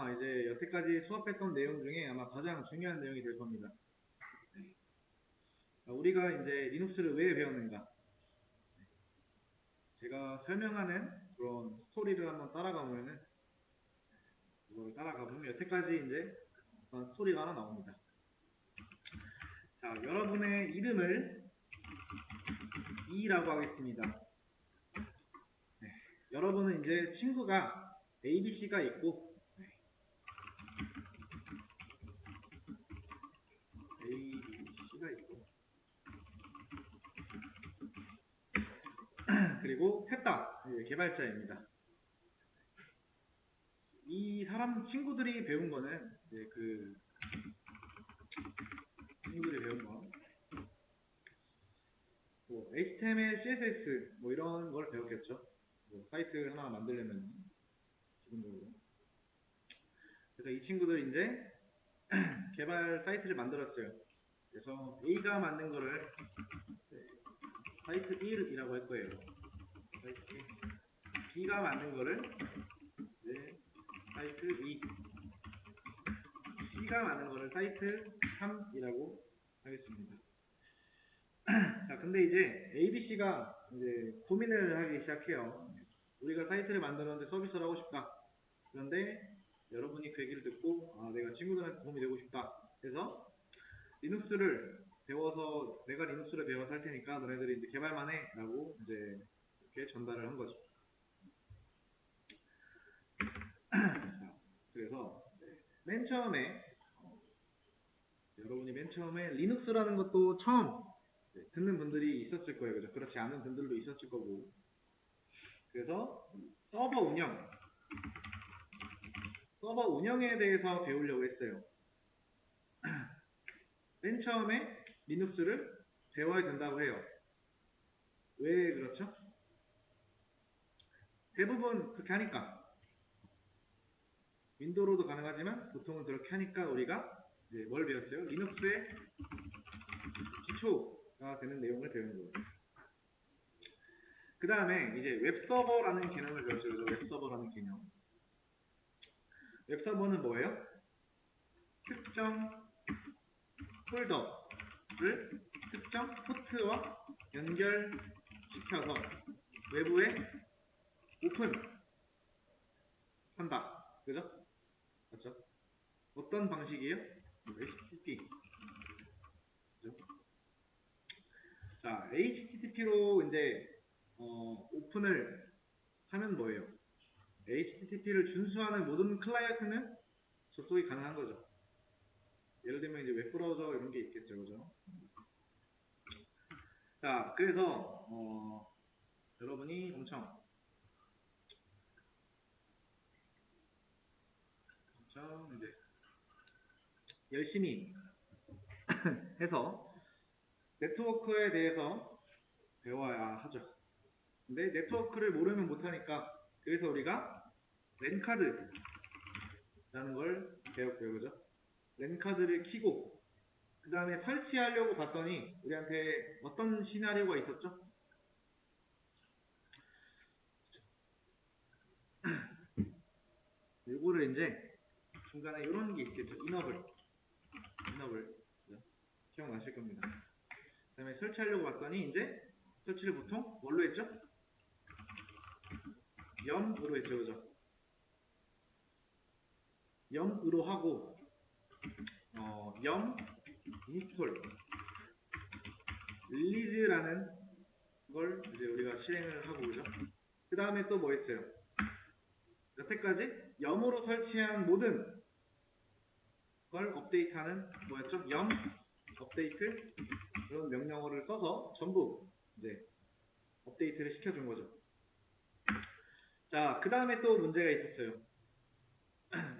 우리가 이제 여태까지 수업했던 내용 중에 아마 가장 중요한 내용이 될 겁니다. 우리가 이제 리눅스를 왜 배웠는가? 제가 설명하는 그런 스토리를 한번 따라가 보면은, 이걸 따라가 보면 여태까지 이제 어떤 스토리가 하나 나옵니다. 자, 여러분의 이름을 E라고 하겠습니다. 네, 여러분은 이제 친구가 ABC가 있고, ABC가 있고, 그리고 셋 다 개발자입니다. 이 사람 친구들이 배운 거는 이제 친구들이 배운 거, 뭐 HTML, CSS 뭐 이런 걸 배웠겠죠. 뭐 사이트 하나 만들려면 기본적으로. 그래서 이 친구들 이제 개발 사이트를 만들었어요. 그래서 A가 만든 거를 사이트 1이라고 할 거예요. 사이트 1. B가 만든 거를 이제 사이트 2, C가 만든 거를 사이트 3이라고 하겠습니다. 자, 근데 이제 ABC가 이제 고민을 하기 시작해요. 우리가 사이트를 만들었는데 서비스를 하고 싶다. 그런데 여러분이 그 얘기를 듣고, 아, 내가 친구들한테 도움이 되고 싶다. 그래서 리눅스를 배워서, 내가 리눅스를 배워서 할 테니까 너네들이 이제 개발만 해. 라고 이제 이렇게 전달을 한 거죠. 그래서 맨 처음에 여러분이 맨 처음에 리눅스라는 것도 처음 듣는 분들이 있었을 거예요. 그죠? 그렇지 않은 분들도 있었을 거고. 그래서 서버 운영에 대해서 배우려고 했어요. 맨 처음에 리눅스를 배워야 된다고 해요. 왜 그렇죠? 대부분 그렇게 하니까. 윈도우로도 가능하지만 보통은 그렇게 하니까 우리가 이제 뭘 배웠어요? 리눅스의 기초가 되는 내용을 배우는 거예요. 그 다음에 이제 웹서버라는 개념을 배웠죠. 웹서버라는 개념. 웹서버는 뭐예요? 특정 폴더를 특정 포트와 연결시켜서 외부에 오픈한다. 그죠? 맞죠? 어떤 방식이에요? HTTP. 그죠? 자, HTTP로 이제 오픈을 하면 뭐예요? HTTP를 준수하는 모든 클라이언트는 접속이 가능한 거죠. 예를 들면 이제 웹브라우저 이런 게 있겠죠, 그죠? 자, 그래서 여러분이 엄청 이제 열심히 해서 네트워크에 대해서 배워야 하죠. 근데 네트워크를 모르면 못하니까 그래서 우리가 랜카드라는 걸 배웠고요, 그죠? 랜카드를 키고 그 다음에 설치하려고 봤더니 우리한테 어떤 시나리오가 있었죠? 요거를 이제 중간에 이런 게 있겠죠. 인업을 기억나실 겁니다. 그 다음에 설치하려고 봤더니 이제 설치를 보통 뭘로 했죠? 염으로 했죠, 그죠? 염으로 하고 염 인스톨 릴리즈라는 걸 이제 우리가 실행을 하고, 그죠? 그 다음에 또 뭐 했어요? 여태까지 염으로 설치한 모든 걸 업데이트하는 뭐였죠? 염 업데이트 그런 명령어를 써서 전부 이제 업데이트를 시켜준 거죠. 자, 그 다음에 또 문제가 있었어요.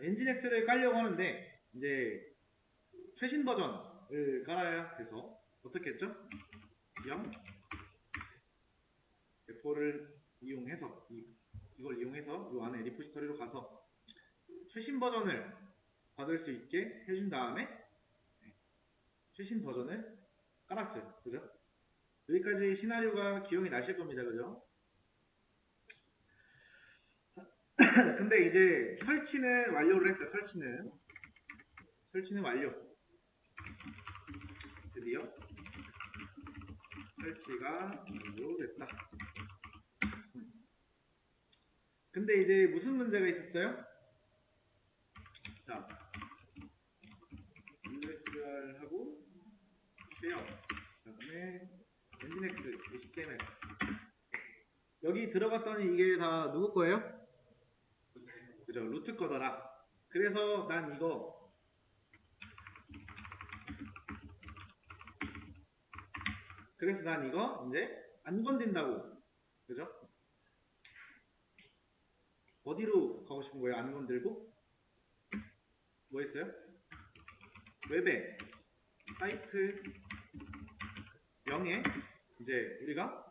엔진엑스를 깔려고 하는데 이제 최신 버전을 깔아야 돼서 어떻게 했죠? 염 F4를 이용해서 이걸 이용해서 이 안에 리포지터리로 가서 최신 버전을 받을 수 있게 해준 다음에 최신 버전을 깔았어요. 그죠? 여기까지 시나리오가 기억이 나실 겁니다. 그죠? 근데 이제 설치는 완료를 했어요. 설치는 완료. 드디어 설치가 완료됐다. 근데 이제 무슨 문제가 있었어요? 자, USR하고 쉐어, 그다음에 엔진X, HTML. 여기 들어갔더니 이게 다 누구 거예요? 그죠? 루트 거더라. 그래서 난 이거 이제 안 건든다고. 그죠? 어디로 가고 싶은 거예요? 안 건들고? 뭐 했어요? 웹에 사이트 0에 이제 우리가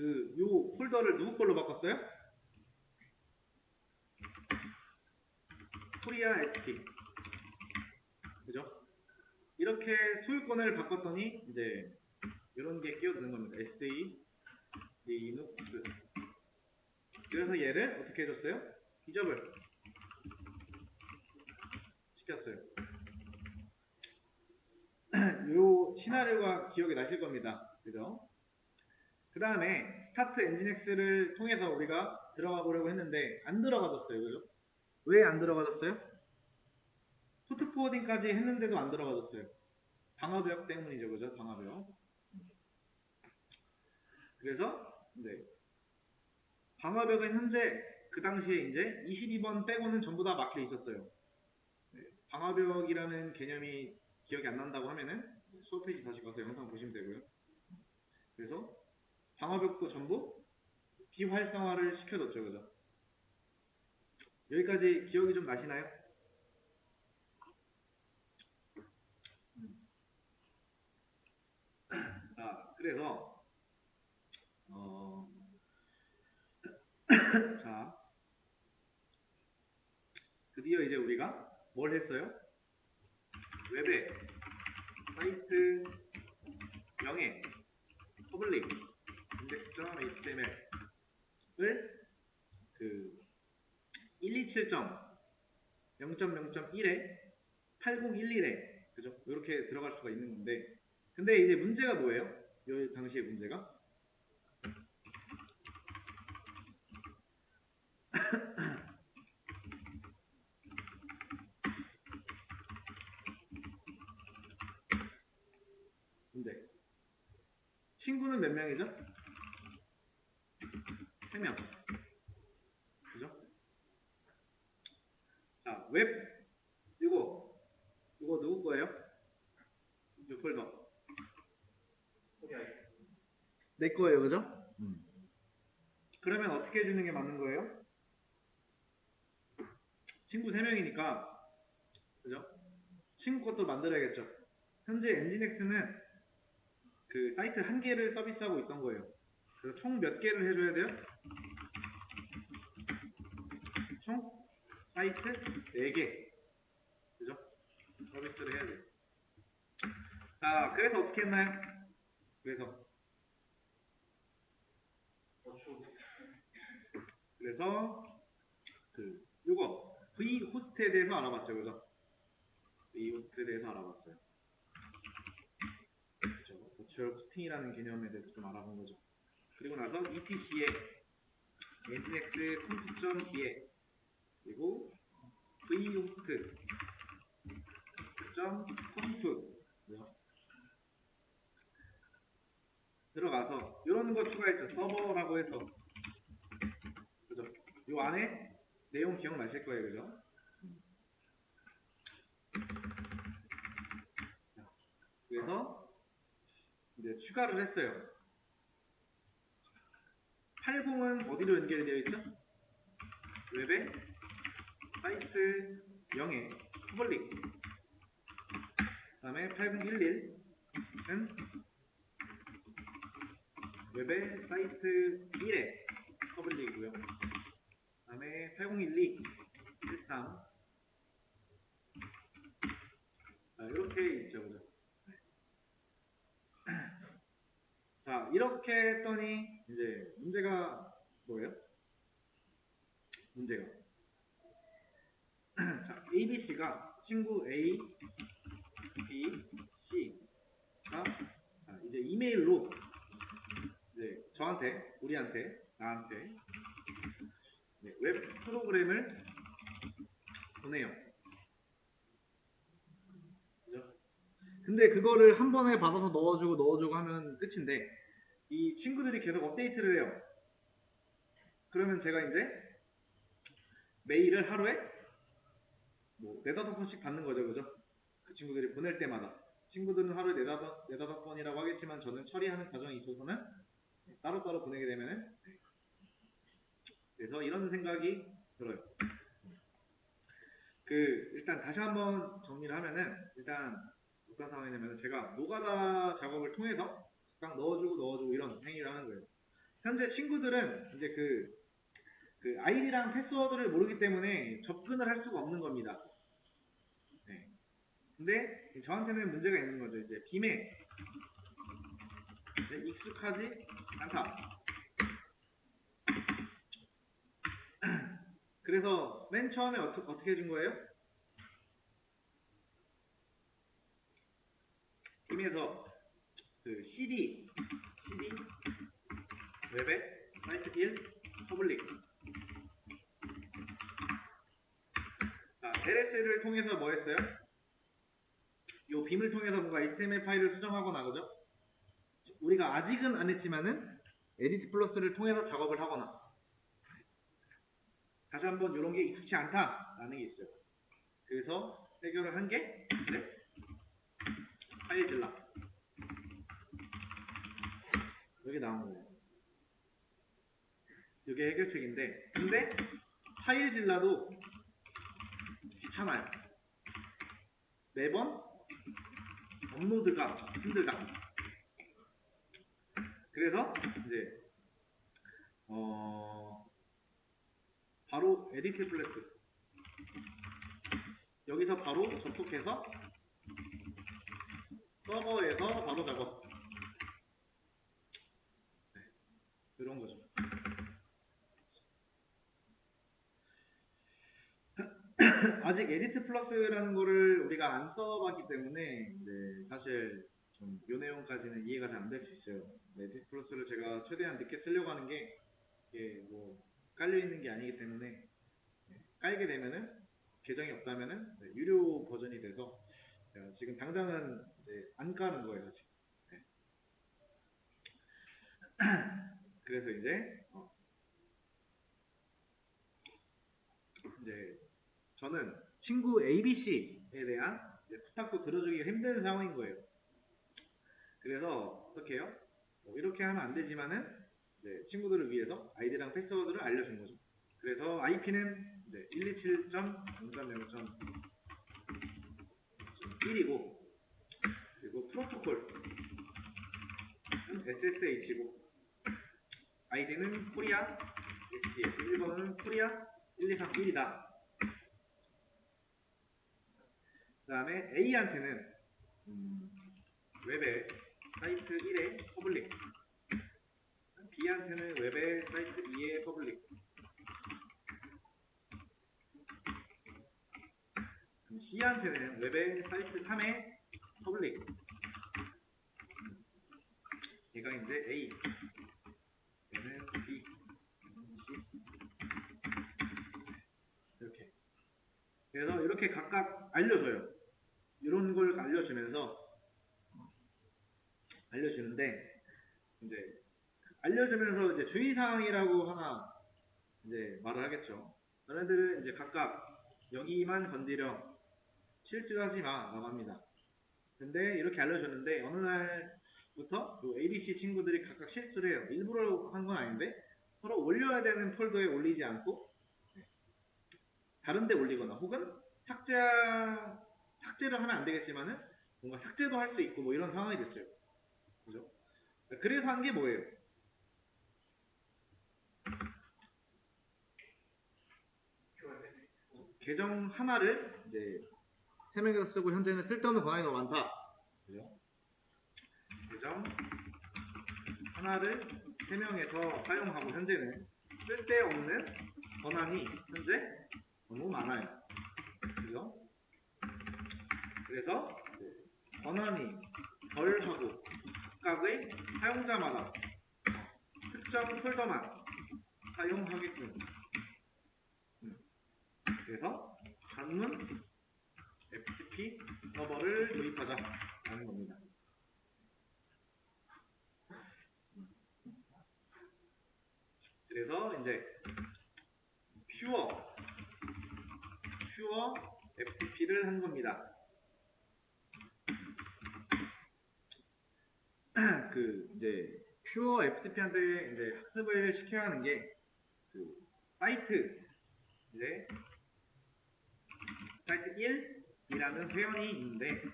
요 폴더를 누구 걸로 바꿨어요? 코리아 ST. 그죠? 이렇게 소유권을 바꿨더니 이제 이런 게 끼어드는 겁니다. SA 리눅스. 그래서 얘를 어떻게 해줬어요? 기접을 시켰어요. 요 시나리오가 기억이 나실 겁니다. 그죠? 그 다음에 스타트 엔진X를 통해서 우리가 들어가 보려고 했는데 안 들어가졌어요. 그죠? 왜 안 들어가졌어요? 토트 포워딩까지 했는데도 안 들어가졌어요. 방어벽 때문이죠. 그죠? 방어벽. 그래서 이제 방어벽은 현재 그 당시에 이제 22번 빼고는 전부 다 막혀 있었어요. 방어벽이라는 개념이 기억이 안 난다고 하면은 수업 페이지 다시 가서 영상 보시면 되고요. 그래서 방어벽도 전부 비활성화를 시켜줬죠. 그죠? 여기까지 기억이 좀 나시나요? 자, 그래서 자, 드디어 이제 우리가 뭘 했어요? 웹에 사이트 0에 public index.html을 127.0.0.1에 8011에 그죠? 이렇게 들어갈 수가 있는 건데 근데 이제 문제가 뭐예요? 이 당시의 문제가 문제 친구는 몇 명이죠? 3명 그죠? 자, 웹 이거 누구 거예요? 이 폴더 내 거예요, 그죠? 그러면 어떻게 해주는 게 맞는 거예요? 친구 3명이니까 그죠? 친구 것도 만들어야겠죠. 현재 엔진X는 그 사이트 한 개를 서비스하고 있던 거예요. 그래서 총 몇 개를 해줘야 돼요? 총 사이트 4개. 그죠? 서비스를 해야 돼요. 자, 그래서 어떻게 했나요? 그래서 요거 vhost에 대해서 알아봤죠, 그죠? vhost에 대해서 알아봤어요. 그죠? 버추얼 호스팅이라는 개념에 대해서 좀 알아본 거죠. 그리고 나서 etc에 nginx conf.d에 그리고 vhost.conf 들어가서 이런 거 추가했죠. 서버라고 해서 그죠? 요 안에 내용 기억나실 거예요, 그죠? 그래서 이제 추가를 했어요. 80은 어디로 연결되어 있죠? 웹에 사이트 0에 퍼블릭 그 다음에 8011은 웹의 사이트 1에 퍼블릭이고요. 그 다음에 8012 13 이렇게 있죠, 그죠? 자, 이렇게 했더니 이제 문제가 뭐예요? 문제가. 자, ABC가 친구 A, B, C가 이제 이메일로 이제 저한테, 우리한테, 나한테 웹 프로그램을 보내요. 그죠? 근데 그거를 한 번에 받아서 넣어주고 하면 끝인데 이 친구들이 계속 업데이트를 해요. 그러면 제가 이제 메일을 하루에 뭐 4~5번씩 받는 거죠. 그죠? 그 친구들이 보낼 때마다. 친구들은 하루에 4~5번이라고 하겠지만 저는 처리하는 과정에 있어서는 따로따로 보내게 되면은 그래서 이런 생각이 들어요. 일단 다시 한번 정리를 하면은 일단 어떤 상황이 되면 제가 노가다 작업을 통해서 딱 넣어주고 이런 행위를 하는 거예요. 현재 친구들은 이제 그 아이디랑 패스워드를 모르기 때문에 접근을 할 수가 없는 겁니다. 네. 근데 저한테는 문제가 있는 거죠. 이제 빔에 익숙하지 않다. 그래서 맨 처음에 어떻게 해준 거예요? 빔에서 CD 웹에 사이트 1 퍼블릭. 자, LS를 통해서 뭐 했어요? 요 빔을 통해서 뭔가 HTML 파일을 수정하거나, 그죠? 우리가 아직은 안 했지만은 에디트 플러스를 통해서 작업을 하거나. 다시 한번 이런 게 익숙치 않다라는 게 있어요. 그래서 해결을 한 게 파일질라. 여기 나온 거예요. 이게 해결책인데, 근데 파일질라도 귀찮아요. 매번 업로드가 힘들다. 그래서 이제 바로 에디트 플러스 여기서 바로 접속해서 서버에서 바로 작업. 네, 이런 거죠. 아직 에디트 플러스라는 거를 우리가 안 써봤기 때문에 사실 좀 이 내용까지는 이해가 잘 안 될 수 있어요. 에디트 플러스를 제가 최대한 늦게 쓰려고 하는 게 이게 뭐 깔려 있는 게 아니기 때문에 깔게 되면은 계정이 없다면은 유료 버전이 돼서 지금 당장은 안 까는 거예요. 아직. 네. 그래서 이제 저는 친구 ABC에 대한 부탁도 들어주기가 힘든 상황인 거예요. 그래서 어떻게 해요? 이렇게 하면 안 되지만은 친구들을 위해서 아이디랑 패스워드를 알려준 거죠. 그래서 IP는 127.0.0.1이고 그리고 프로토콜 SSH고 아이디는 코리아 STS 1번은 코리아 1231이다. 그 다음에 A한테는 웹의 사이트 1의 퍼블릭, B한테는 웹의 사이트 2의 퍼블릭, C한테는 웹의 사이트 3의 퍼블릭. 얘가 이제 A, 얘는 B, C 이렇게. 그래서 이렇게 각각 알려줘요. 이런 걸 알려주는데 알려주면서 주의사항이라고 하나 말을 하겠죠. 너네들은 각각 여기만 건드려 실수하지 마 라고 합니다. 근데 이렇게 알려줬는데 어느 날부터 ABC 친구들이 각각 실수를 해요. 일부러 한 건 아닌데 서로 올려야 되는 폴더에 올리지 않고 다른 데 올리거나 혹은 삭제를 하면 안 되겠지만은 뭔가 삭제도 할 수 있고 뭐 이런 상황이 됐어요. 그죠? 그래서 한 게 뭐예요? 계정 하나를 3명이서 쓰고 현재는 쓸데없는 권한이 너무 많다. 그죠? 계정 하나를 3명에서 사용하고 현재는 쓸데없는 전환이 현재 너무 많아요. 그죠? 그래서 전환이 덜하고 각각의 사용자마다 특정 폴더만 사용하게끔. 그래서 전문 FTP 서버를 도입하자라는 겁니다. 그래서 이제 퓨어 FTP를 한 겁니다. 이제 퓨어 FTP한테 이제 학습을 시켜야 하는 게 사이트 1이라는 회원이 있는데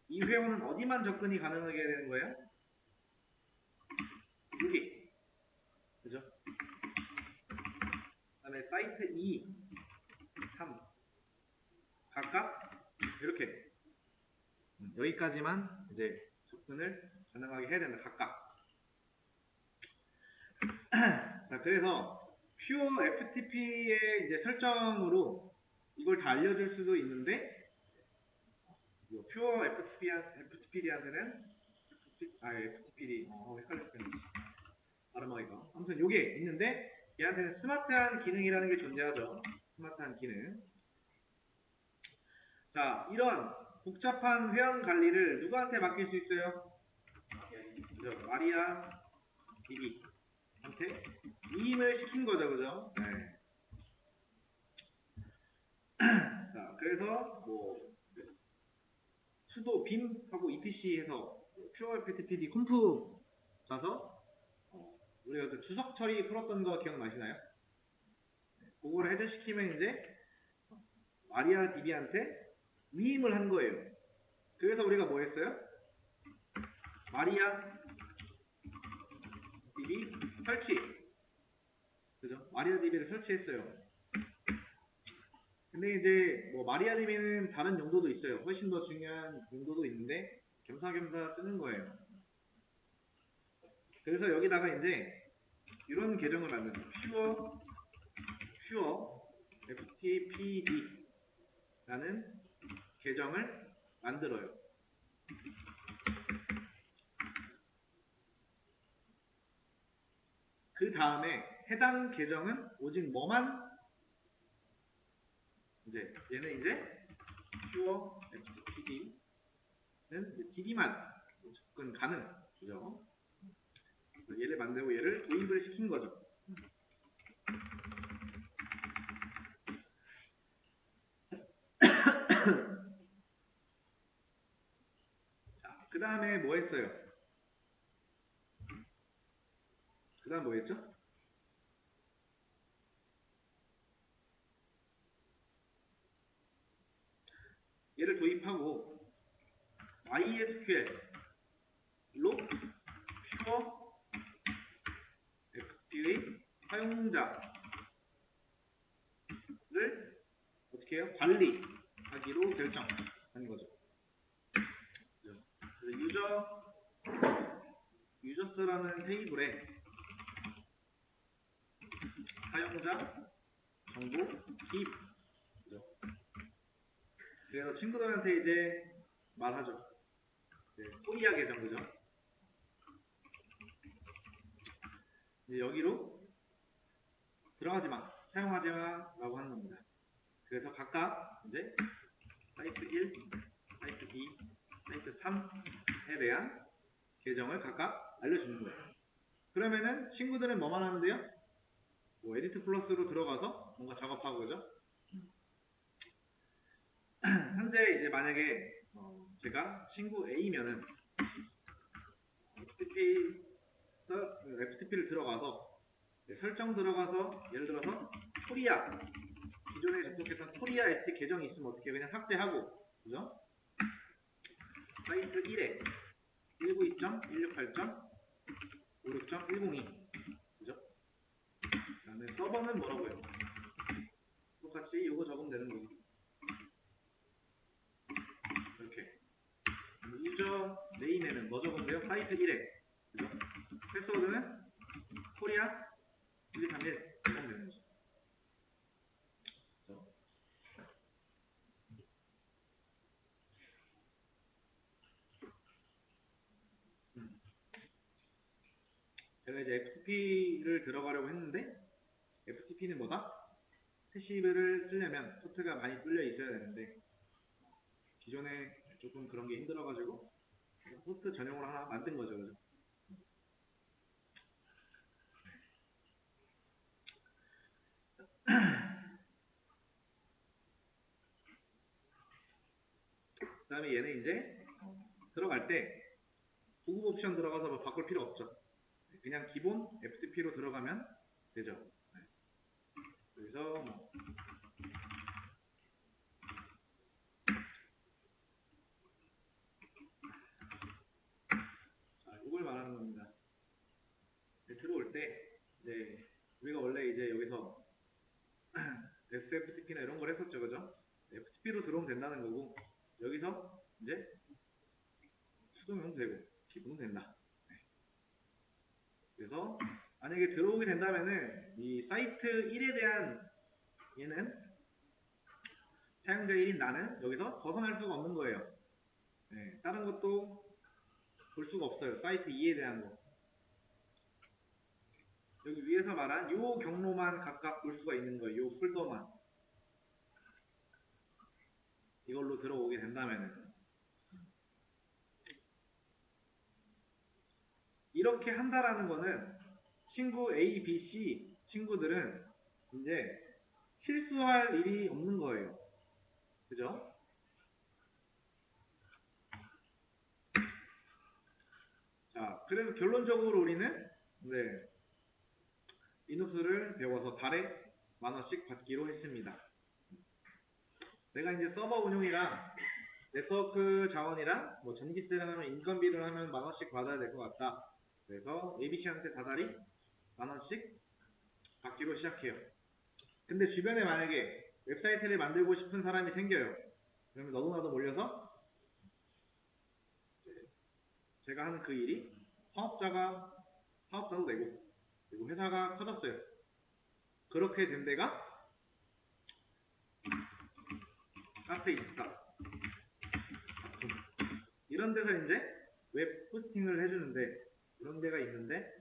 이 회원은 어디만 접근이 가능하게 되는 거예요? 여기, 그죠? 그다음에 사이트 2, 3 각각 이렇게 여기까지만 이제 접근을 가능하게 해야 된다. 각각. 자, 그래서 퓨어 FTP의 이제 설정으로 이걸 다 알려줄 수도 있는데 퓨어 FTP한테는 FTP 헷갈렸어요. 발음하기가. 아무튼 요게 있는데 얘한테는 스마트한 기능이라는 게 존재하죠. 스마트한 기능. 자, 이런 복잡한 회원 관리를 누구한테 맡길 수 있어요? 마리아 DB한테 위임을 시킨 거죠, 그죠? 네. 자, 그래서 수도 빔하고 EPC에서 퓨어 FTP 컴프 가서 우리가 그 주석 처리 풀었던 거 기억나시나요? 그거를 헤드시키면 이제 마리아 DB한테 위임을 한 거예요. 그래서 우리가 뭐 했어요? 마리아 DB 설치. 그죠? 마리아 DB를 설치했어요. 근데 이제 마리아 DB는 다른 용도도 있어요. 훨씬 더 중요한 용도도 있는데 겸사겸사 쓰는 거예요. 그래서 여기다가 이제 이런 계정을 만드는 퓨어 FTPD라는 계정을 만들어요. 그 다음에 해당 계정은 오직 뭐만 얘는 이제 퓨어 FTPD는 DB만 접근 가능. 그죠? 얘를 만들고 얘를 도입을 시킨 거죠. 자, 그 다음에 뭐 했어요? 그 다음 뭐 했죠? 얘를 도입하고 MySQL로 퓨어 FTP의 사용자를 어떻게 해요? 관리하기로 결정하는 거죠. 그래서 유저스라는 테이블에 사용자 정보 기입. 그래서 친구들한테 이제 말하죠. 코리아 계정, 그죠? 이제 여기로 들어가지 마, 사용하지 마라고 하는 겁니다. 그래서 각각 이제 사이트 1, 사이트 2, 사이트 3에 대한 계정을 각각 알려주는 거예요. 그러면은 친구들은 뭐만 하면 돼요? 에디트 플러스로 들어가서 뭔가 작업하고, 그죠? 현재 이제 만약에 제가 친구 A면은 FTP를 들어가서 설정 들어가서 예를 들어서 코리아 기존에 접속했던 코리아 FTP 계정이 있으면 어떻게 그냥 삭제하고, 그죠? 사이트 1에 192.168.56.102 그죠? 그 다음에 서버는 뭐라고요? 똑같이 이거 적으면 되는 거고 이렇게 유저 네임에는 뭐 적으면 돼요? 사이트 1에 그죠? 패스워드는 코리아 1231 적으면 되는 거죠. 제가 이제 FTP를 들어가려고 했는데, FTP는 뭐다? 캐시를 쓰려면 포트가 많이 뚫려 있어야 되는데, 기존에 조금 그런 게 힘들어가지고 포트 전용으로 하나 만든 거죠. 그죠? 그 다음에 얘는 이제 들어갈 때 고급 옵션 들어가서 뭐 바꿀 필요 없죠. 그냥 기본 FTP로 들어가면 되죠. 그래서 뭐 자, 이걸 말하는 겁니다. 들어올 때 이제 우리가 원래 이제 여기서 SFTP나 이런 걸 했었죠, 그죠? FTP로 들어오면 된다는 거고, 여기서 이제 수동용 되고 기본은 된다. 그래서 만약에 들어오게 된다면은 이 사이트 1에 대한 얘는 사용자 1인 나는 여기서 벗어날 수가 없는 거예요. 네, 다른 것도 볼 수가 없어요. 사이트 2에 대한 거. 여기 위에서 말한 요 경로만 각각 볼 수가 있는 거예요. 요 폴더만. 이걸로 들어오게 된다면은. 이렇게 한다라는 거는 친구 A, B, C 친구들은 이제 실수할 일이 없는 거예요. 그죠? 자, 그래서 결론적으로 우리는 네, 리눅스를 배워서 달에 10,000원씩 받기로 했습니다. 내가 이제 서버 운용이랑 네트워크 자원이랑 뭐 전기세를 하면 인건비를 하면 10,000원씩 받아야 될 것 같다. 그래서 ABC한테 다달이 10,000원씩 받기로 시작해요. 근데 주변에 만약에 웹사이트를 만들고 싶은 사람이 생겨요. 그러면 너도 나도 몰려서 제가 하는 그 일이 사업자도 되고 그리고 회사가 커졌어요. 그렇게 된 데가 카페24 이런 데서 이제 웹 호스팅을 해주는데 그런 데가 있는데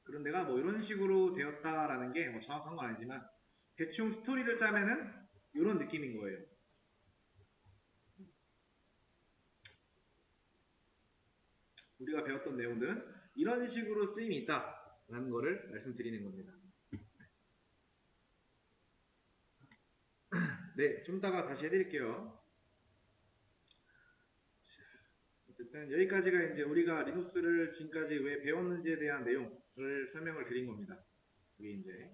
그런 데가 뭐 이런 식으로 되었다라는 게 뭐 정확한 건 아니지만 대충 스토리를 짜면은 이런 느낌인 거예요. 우리가 배웠던 내용들은 이런 식으로 쓰임이 있다라는 거를 말씀드리는 겁니다. 네, 좀 이따가 다시 해드릴게요. 어쨌든 여기까지가 이제 우리가 리눅스를 지금까지 왜 배웠는지에 대한 내용을 설명을 드린 겁니다. 여기 이제